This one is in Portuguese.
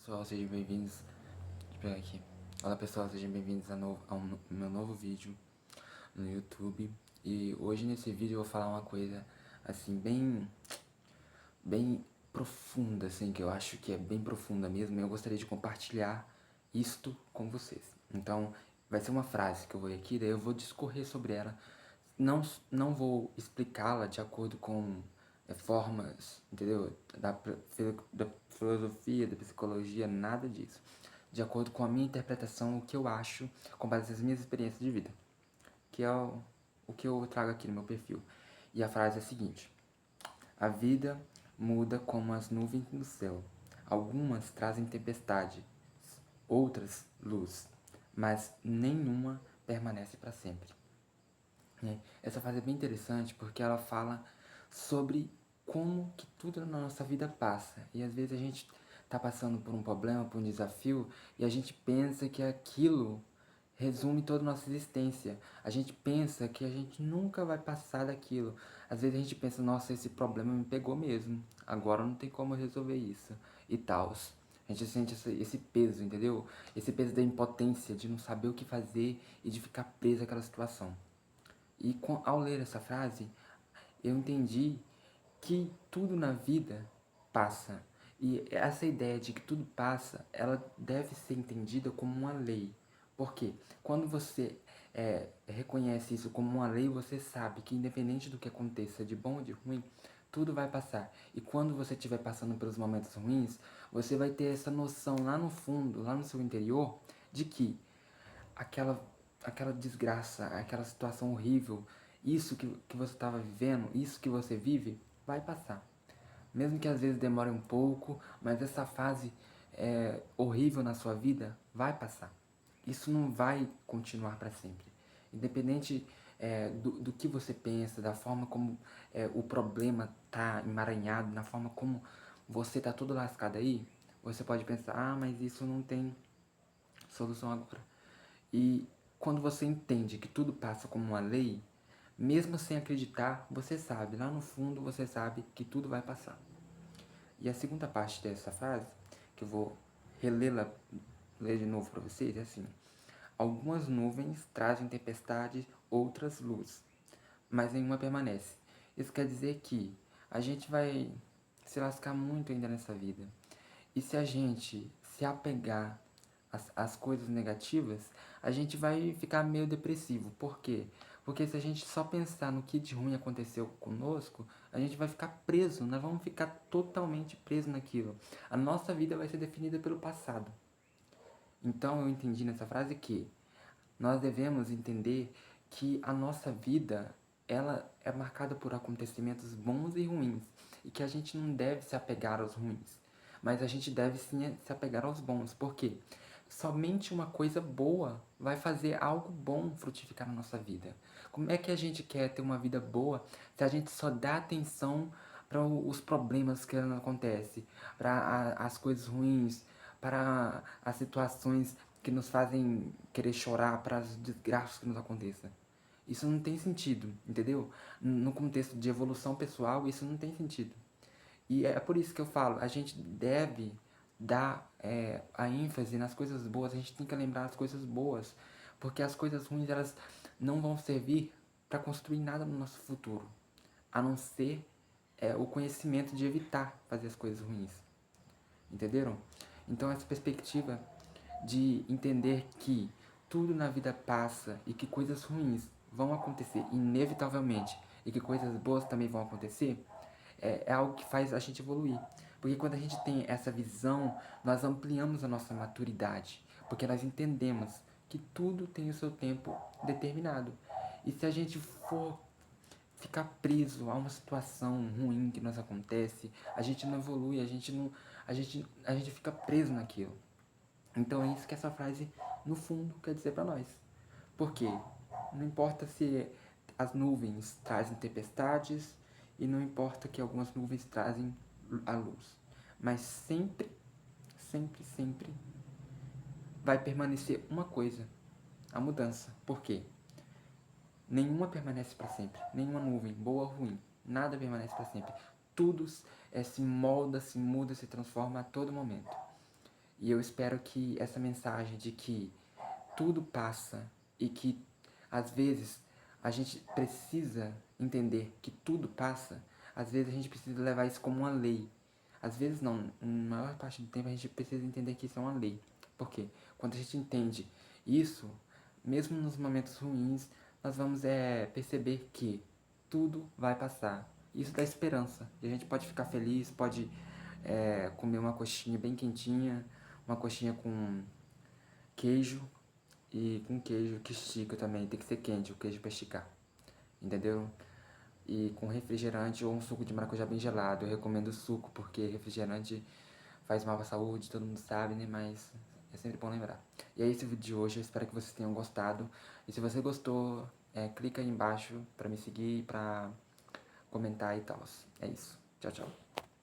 Pessoal, sejam bem-vindos. Deixa eu pegar aqui. Olá pessoal, sejam bem-vindos ao meu novo vídeo no YouTube. E hoje nesse vídeo eu vou falar uma coisa assim bem profunda, assim, que eu acho que é bem profunda mesmo. E eu gostaria de compartilhar isto com vocês. Então, vai ser uma frase que eu vou ler aqui, daí eu vou discorrer sobre ela. Não vou explicá-la de acordo com formas, entendeu? Da filosofia, da psicologia, nada disso. De acordo com a minha interpretação, o que eu acho, com base nas minhas experiências de vida. Que é o que eu trago aqui no meu perfil. E a frase é a seguinte: a vida muda como as nuvens no céu. Algumas trazem tempestade, outras luz, mas nenhuma permanece para sempre. Essa frase é bem interessante porque ela fala sobre como que tudo na nossa vida passa. E às vezes a gente tá passando por um problema, por um desafio, e a gente pensa que aquilo resume toda a nossa existência. A gente pensa que a gente nunca vai passar daquilo. Às vezes a gente pensa, nossa, esse problema me pegou mesmo. Agora não tem como resolver isso. E tal. A gente sente esse peso, entendeu? Esse peso da impotência, de não saber o que fazer e de ficar preso àquela situação. E ao ler essa frase, eu entendi que tudo na vida passa. E essa ideia de que tudo passa, ela deve ser entendida como uma lei. Por quê? Quando você reconhece isso como uma lei, você sabe que independente do que aconteça, de bom ou de ruim, tudo vai passar. E quando você estiver passando pelos momentos ruins, você vai ter essa noção lá no fundo, lá no seu interior, de que aquela, aquela desgraça, aquela situação horrível, isso que você estava vivendo, isso que você vive, vai passar. Mesmo que às vezes demore um pouco, mas essa fase horrível na sua vida vai passar. Isso não vai continuar para sempre. Independente do que você pensa, da forma como o problema tá emaranhado, na forma como você tá todo lascado aí, você pode pensar, ah, mas isso não tem solução agora. E quando você entende que tudo passa como uma lei, mesmo sem acreditar, você sabe, lá no fundo você sabe que tudo vai passar. E a segunda parte dessa frase, que eu vou relê-la, ler de novo para vocês, é assim: algumas nuvens trazem tempestade, outras luz, mas nenhuma permanece. Isso quer dizer que a gente vai se lascar muito ainda nessa vida. E se a gente se apegar às coisas negativas, a gente vai ficar meio depressivo. Por quê? Porque se a gente só pensar no que de ruim aconteceu conosco, a gente vai ficar preso, nós vamos ficar totalmente preso naquilo. A nossa vida vai ser definida pelo passado. Então eu entendi nessa frase que nós devemos entender que a nossa vida, ela é marcada por acontecimentos bons e ruins, e que a gente não deve se apegar aos ruins, mas a gente deve sim se apegar aos bons. Por quê? Somente uma coisa boa vai fazer algo bom frutificar na nossa vida. Como é que a gente quer ter uma vida boa se a gente só dá atenção para os problemas que acontecem, para as coisas ruins, para as situações que nos fazem querer chorar, para as desgraças que nos aconteçam? Isso não tem sentido, entendeu? No contexto de evolução pessoal, isso não tem sentido. E é por isso que eu falo, a gente deve dar a ênfase nas coisas boas, a gente tem que lembrar as coisas boas, porque as coisas ruins, elas não vão servir para construir nada no nosso futuro, a não ser o conhecimento de evitar fazer as coisas ruins. Entenderam? Então essa perspectiva de entender que tudo na vida passa e que coisas ruins vão acontecer inevitavelmente e que coisas boas também vão acontecer, é algo que faz a gente evoluir. Porque quando a gente tem essa visão, nós ampliamos a nossa maturidade, porque nós entendemos que tudo tem o seu tempo determinado. E se a gente for ficar preso a uma situação ruim que nos acontece, a gente não evolui, a gente fica preso naquilo. Então é isso que essa frase, no fundo, quer dizer para nós. Por quê? Não importa se as nuvens trazem tempestades e não importa que algumas nuvens trazem a luz. Mas sempre, sempre, sempre vai permanecer uma coisa, a mudança. Por quê? Nenhuma permanece para sempre. Nenhuma nuvem, boa ou ruim. Nada permanece para sempre. Tudo se molda, se muda, se transforma a todo momento. E eu espero que essa mensagem de que tudo passa e que às vezes a gente precisa entender que tudo passa, às vezes a gente precisa levar isso como uma lei. Às vezes não, na maior parte do tempo a gente precisa entender que isso é uma lei. Por quê? Quando a gente entende isso, mesmo nos momentos ruins, nós vamos perceber que tudo vai passar. Isso dá esperança. E a gente pode ficar feliz, pode comer uma coxinha bem quentinha, uma coxinha com queijo e com queijo que estica também. Tem que ser quente o queijo para esticar. Entendeu? E com refrigerante ou um suco de maracujá bem gelado. Eu recomendo suco porque refrigerante faz mal pra saúde, todo mundo sabe, né? Mas é sempre bom lembrar. E é esse o vídeo de hoje, eu espero que vocês tenham gostado. E se você gostou, clica aí embaixo pra me seguir, pra comentar e tal. É isso. Tchau, tchau.